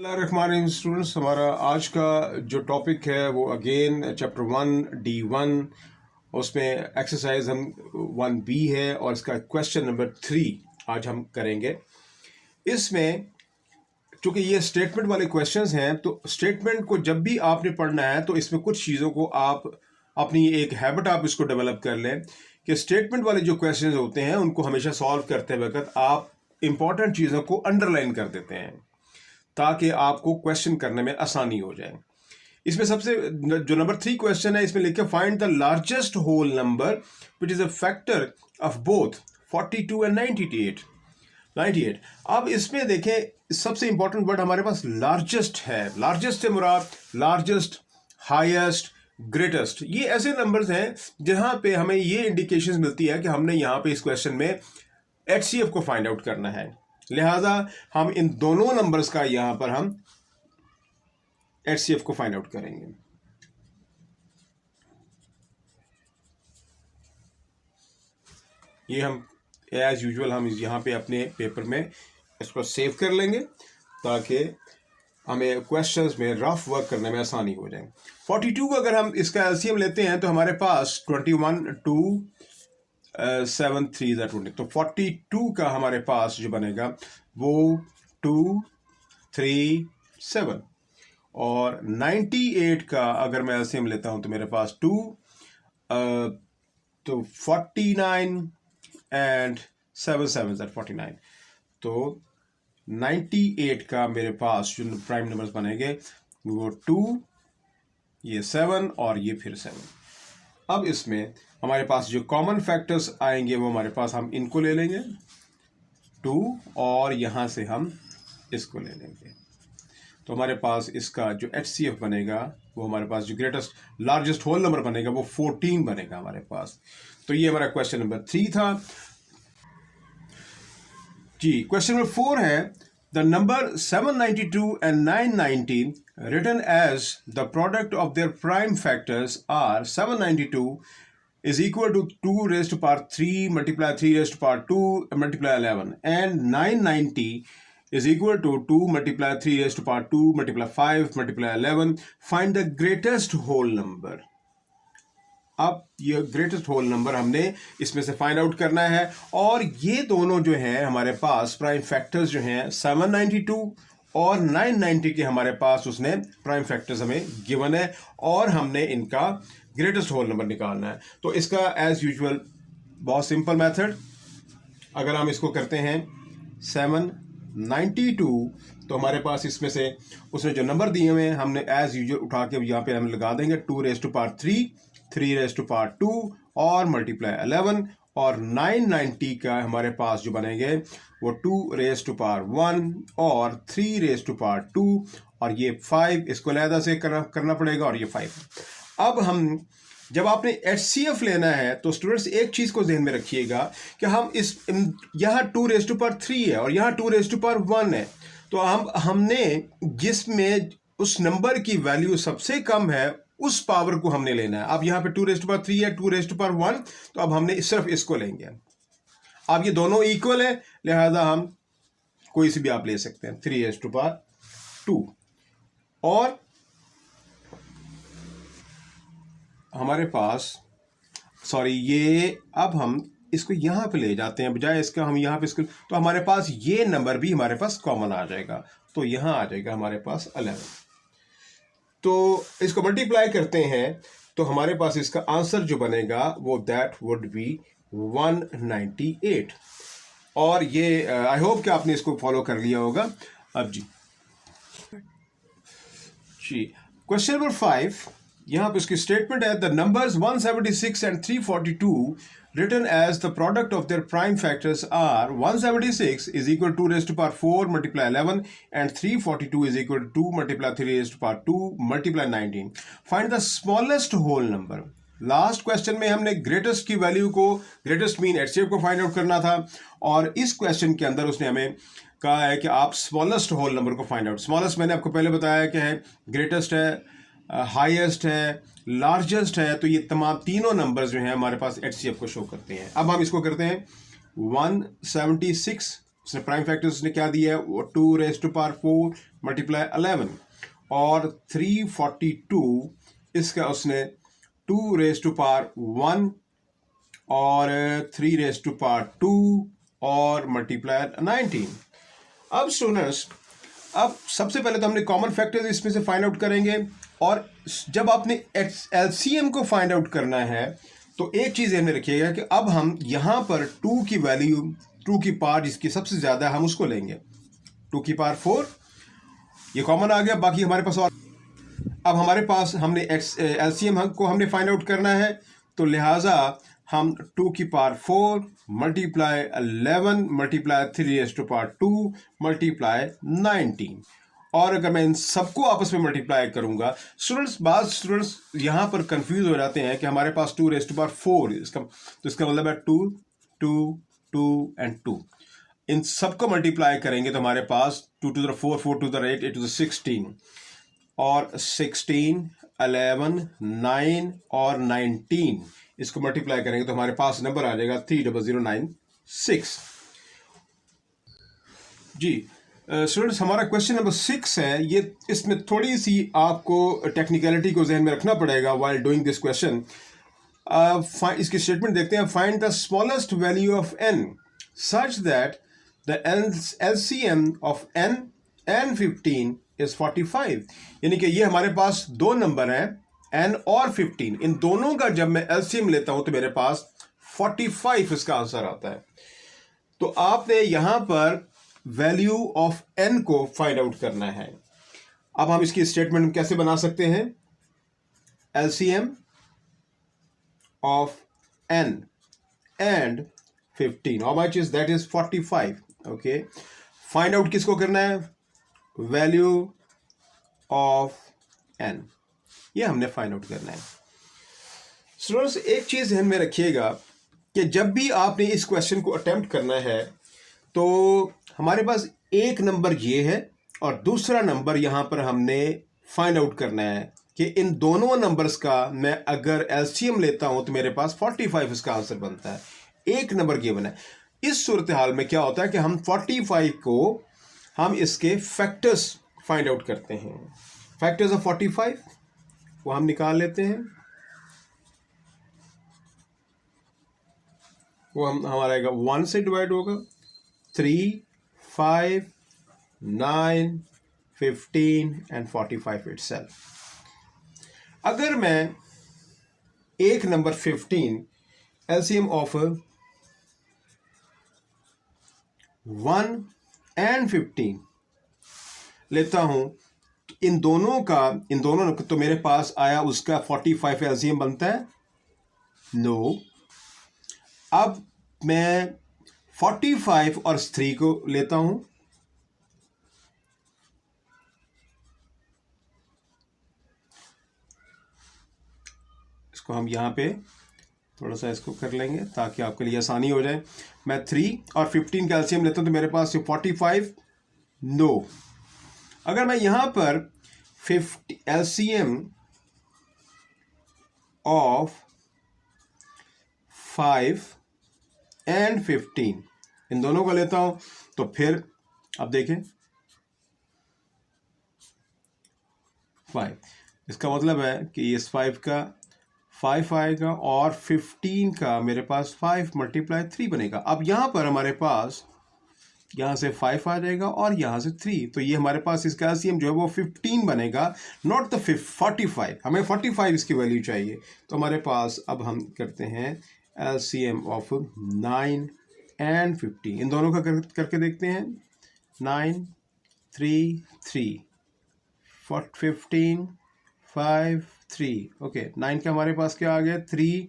बिस्मिल्लाहिर्रहमानिर्रहीम स्टूडेंट्स, हमारा आज का जो टॉपिक है वो अगेन चैप्टर 1D1, उसमें एक्सरसाइज हम 1B है और इसका क्वेश्चन नंबर 3 आज हम करेंगे। इसमें चूँकि ये स्टेटमेंट वाले क्वेश्चंस हैं तो स्टेटमेंट को जब भी आपने पढ़ना है तो इसमें कुछ चीज़ों को आप अपनी एक हैबिट आप इसको डेवलप कर लें कि स्टेटमेंट वाले जो क्वेश्चंस होते हैं उनको हमेशा सॉल्व करते वक्त आप इंपॉर्टेंट चीज़ों को अंडरलाइन कर देते हैं ताकि आपको क्वेश्चन करने में आसानी हो जाए। इसमें सबसे जो नंबर 3 क्वेश्चन है इसमें लिखे find the largest whole number which is a factor of both 42 and 98। अब इसमें देखें सबसे इंपॉर्टेंट वर्ड हमारे पास लार्जेस्ट है। लार्जेस्ट से मुराद लार्जेस्ट, हाईएस्ट, ग्रेटेस्ट, ये ऐसे नंबर्स हैं जहां पे हमें ये इंडिकेशंस मिलती है कि हमने यहाँ पे इस क्वेश्चन में HCF को फाइंड आउट करना है। लिहाजा हम इन दोनों नंबर्स का यहां पर हम HCF को फाइंड आउट करेंगे। ये हम एज यूजुअल हम यहां पे अपने पेपर में इसको सेव कर लेंगे ताकि हमें क्वेश्चंस में रफ वर्क करने में आसानी हो जाए। 42 को अगर हम इसका LCM लेते हैं तो हमारे पास 21 2 7 3 20, तो 42 का हमारे पास जो बनेगा वो 2 3 7, और 98 का अगर मैं LCM लेता हूं तो मेरे पास 2 तो 49 एंड 7 7 49, तो 98 का मेरे पास जो प्राइम नंबर्स बनेंगे वो 2, ये 7 और ये फिर 7। अब इसमें हमारे पास जो कॉमन फैक्टर्स आएंगे वो हमारे पास हम इनको ले लेंगे 2 और यहाँ से हम इसको ले लेंगे, तो हमारे पास इसका जो HCF बनेगा वो हमारे पास जो ग्रेटेस्ट लार्जेस्ट होल नंबर बनेगा वो 14 बनेगा हमारे पास। तो ये हमारा क्वेश्चन नंबर 3 था जी। क्वेश्चन नंबर 4 है the number 792 and 990 written as the product of their prime factors are 792 is equal to 2 raised to power 3 multiply 3 raised to power 2 multiply 11, and 990 is equal to 2 multiply 3 raised to power 2 multiply 5 multiply 11. Find the greatest whole number. अब ये greatest whole number हमने इसमें से find out करना है, और ये दोनों जो हैं हमारे पास प्राइम फैक्टर्स जो हैं 792 और 990 के हमारे पास उसने प्राइम फैक्टर्स हमें गिवन है और हमने इनका ग्रेटेस्ट होल नंबर निकालना है। तो इसका एज यूजुअल बहुत सिंपल मेथड, अगर हम इसको करते हैं 792 तो हमारे पास इसमें से उसने जो नंबर दिए हुए हैं हमने एज यूजुअल उठा के यहाँ पे हम लगा देंगे 2 raise to power 3 3 raise to power 2 और मल्टीप्लाई 11, और 990 का हमारे पास जो बनेंगे वो 2 रेज़ टू पावर 1 और 3 रेज़ टू पावर 2 और ये 5, इसको अलहदा से करना पड़ेगा और ये 5। अब हम जब आपने HCF लेना है तो स्टूडेंट्स एक चीज़ को ध्यान में रखिएगा कि हम यहाँ 2 रेज़ टू पावर 3 है और यहाँ 2 रेज़ टू पावर 1 है, तो हमने जिसमें उस नंबर की वैल्यू सबसे कम है उस पावर को हमने लेना है। अब यहाँ पे 2 रेज़ टू पावर 3 है, 2 रेज़ टू पावर 1, तो अब हमने सिर्फ इसको लेंगे। अब ये दोनों इक्वल है, लिहाजा हम कोई सी भी आप ले सकते हैं 3 रेज़ टू पावर 2, और हमारे पास ये अब हम इसको यहाँ पे ले जाते हैं बजाय इसका हम यहाँ पे इसको, तो हमारे पास ये नंबर भी हमारे पास कॉमन आ जाएगा, तो यहाँ आ जाएगा हमारे पास 11। तो इसको मल्टीप्लाई करते हैं तो हमारे पास इसका आंसर जो बनेगा वो दैट वुड बी 198, और ये आई होप कि आपने इसको फॉलो कर लिया होगा। अब जी क्वेश्चन नंबर 5, यहाँ पे इसकी स्टेटमेंट है the numbers 176 and 342 written as the product of their prime factors are 176 is equal to 2 raised to power 4 multiply 11 and 342 is equal to 2 multiply 3 raised to power 2 multiply 19. Find the smallest whole number. Last question में हमने greatest की value को, greatest mean HCF को find out करना था, और इस question के अंदर उसने हमें कहा है कि आप स्मॉलेस्ट होल नंबर को फाइंड आउट। स्मॉलेस्ट मैंने आपको पहले बताया कि है ग्रेटेस्ट है, हाईएस्ट है, लार्जेस्ट है, तो ये तमाम तीनों नंबर्स जो हैं हमारे पास HCF को शो करते हैं। अब हम इसको करते हैं 176 उसने प्राइम फैक्टर्स उसने क्या दिया है, वो 2 रेज़ टू पावर 4 मल्टीप्लाई 11 और 342 इसका उसने 2 रेज़ टू पावर 1 और 3 रेज़ टू पावर 2 और मल्टीप्लाई 19। अब स्टूडेंट्स, अब सबसे पहले तो हमने कॉमन फैक्टर्स इसमें से फाइंड आउट करेंगे, और जब आपने एलसीएम को फाइंड आउट करना है तो एक चीज़ ध्यान में रखिएगा कि अब हम यहाँ पर 2 की वैल्यू, 2 की पावर जिसकी सबसे ज़्यादा हम उसको लेंगे। 2 की पावर 4 ये कॉमन आ गया, बाकी हमारे पास और अब हमारे पास हमने एलसीएम को हमने फाइंड आउट करना है, तो लिहाजा हम 2 की power 4 multiply 11 multiply 3 raise to power 2 multiply 19, और अगर मैं इन सबको आपस में मल्टीप्लाई करूंगा, स्टूडेंट्स बाद स्टूडेंट्स यहाँ पर कंफ्यूज हो जाते हैं कि हमारे पास 2 रेज़ टू पावर 4 इसका मतलब है 2 2 2 एंड 2। इन सबको मल्टीप्लाई करेंगे तो हमारे पास 2 to the 4 4 to the 8 8 to the 16 और 16 11 9 और 19 इसको मल्टीप्लाई करेंगे तो हमारे पास नंबर आ जाएगा 30096। जी स्टूडेंट्स, हमारा क्वेश्चन नंबर 6 है। ये इसमें थोड़ी सी आपको टेक्निकलिटी को जहन में रखना पड़ेगा व्हाइल डूइंग दिस क्वेश्चन। इसकी स्टेटमेंट देखते हैं। Find the smallest value of n such that the LCM of n and 15 is 45। यानी कि ये हमारे पास दो नंबर हैं n और 15, इन दोनों का जब मैं LCM लेता हूं तो मेरे पास 45 इसका आंसर आता है। तो आपने यहां पर वैल्यू ऑफ n को फाइंड आउट करना है। अब हम इसकी स्टेटमेंट कैसे बना सकते हैं? LCM of n and 15 how much is that is 45। Okay, find out किसको करना है? वैल्यू ऑफ n, ये हमने फाइंड आउट करना है। स्टूडेंट्स, एक चीज ध्यान में रखिएगा कि जब भी आपने इस क्वेश्चन को अटेम्प्ट करना है तो हमारे पास एक नंबर ये है और दूसरा नंबर यहां पर हमने फाइंड आउट करना है कि इन दोनों नंबर्स का मैं अगर एलसीएम लेता हूं तो मेरे पास 45 इसका आंसर बनता है। एक नंबर गिवन है। इस सूरत हाल में क्या होता है कि हम 45 को हम इसके फैक्टर्स फाइंड आउट करते हैं। फैक्टर्स ऑफ 45 वो हम निकाल लेते हैं। वो हमारा आएगा 1 से डिवाइड होगा, 3 5 9 15 एंड 45 इटसेल्फ। अगर मैं एक नंबर 15 एलसीएम ऑफ 1 एंड 15 लेता हूं, इन दोनों तो मेरे पास आया उसका 45 एलसीएम बनता है? नो। अब मैं 45 और 3 को लेता हूं, इसको हम यहां पे थोड़ा सा इसको कर लेंगे ताकि आपके लिए आसानी हो जाए। मैं 3 और 15 का एलसीएम लेता हूं तो मेरे पास 45 नो। अगर मैं यहां पर 50 एलसीएम ऑफ 5 एंड 15 इन दोनों को लेता हूं तो फिर अब देखें 5, इसका मतलब है कि इस 5 का 5 आएगा और 15 का मेरे पास 5 मल्टीप्लाई 3 बनेगा। अब यहां पर हमारे पास यहां से 5 आ जाएगा और यहां से 3, तो ये हमारे पास इसका एलसीएम जो है वो 15 बनेगा, नॉट द 45। हमें 45 इसकी वैल्यू चाहिए। तो हमारे पास अब हम करते हैं एलसीएम ऑफ 9 एंड 15, इन दोनों का करके देखते हैं। 9 3 3 15 5 3। ओके, 9 का हमारे पास क्या आ गया? 3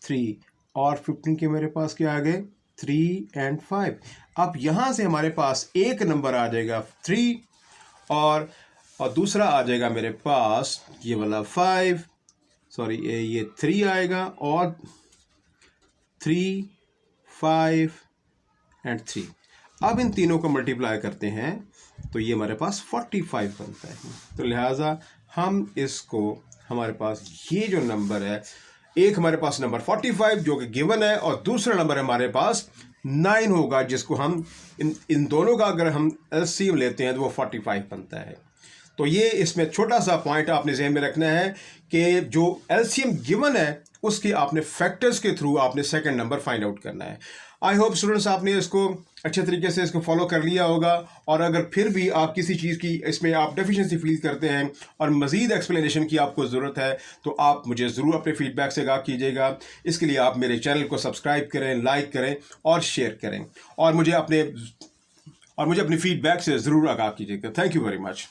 3 और 15 के मेरे पास क्या आ गए? 3 एंड 5। अब यहां से हमारे पास एक नंबर आ जाएगा 3 और दूसरा आ जाएगा मेरे पास ये वाला 5, सॉरी ये 3 आएगा और 3 5 एंड 3। अब इन तीनों को मल्टीप्लाई करते हैं तो ये हमारे पास 45 बनता है। तो लिहाजा हम इसको, हमारे पास ये जो नंबर है एक हमारे पास नंबर 45 जो कि गिवन है, और दूसरा नंबर हमारे पास 9 होगा, जिसको हम इन दोनों का अगर हम एलसीएम लेते हैं तो वो 45 बनता है। तो ये इसमें छोटा सा पॉइंट आपने ज़हन में रखना है कि जो एलसीएम गिवन है उसके आपने फैक्टर्स के थ्रू आपने सेकंड नंबर फाइंड आउट करना है। आई होप स्टूडेंट्स आपने इसको अच्छे तरीके से इसको फॉलो कर लिया होगा, और अगर फिर भी आप किसी चीज़ की इसमें आप डेफिशिएंसी फील करते हैं और मज़ीद एक्सप्लेनेशन की आपको ज़रूरत है तो आप मुझे ज़रूर अपने फीडबैक से आगाह कीजिएगा। इसके लिए आप मेरे चैनल को सब्सक्राइब करें, लाइक करें और शेयर करें, और मुझे अपने फीडबैक से ज़रूर आगाह कीजिएगा। Thank you very much.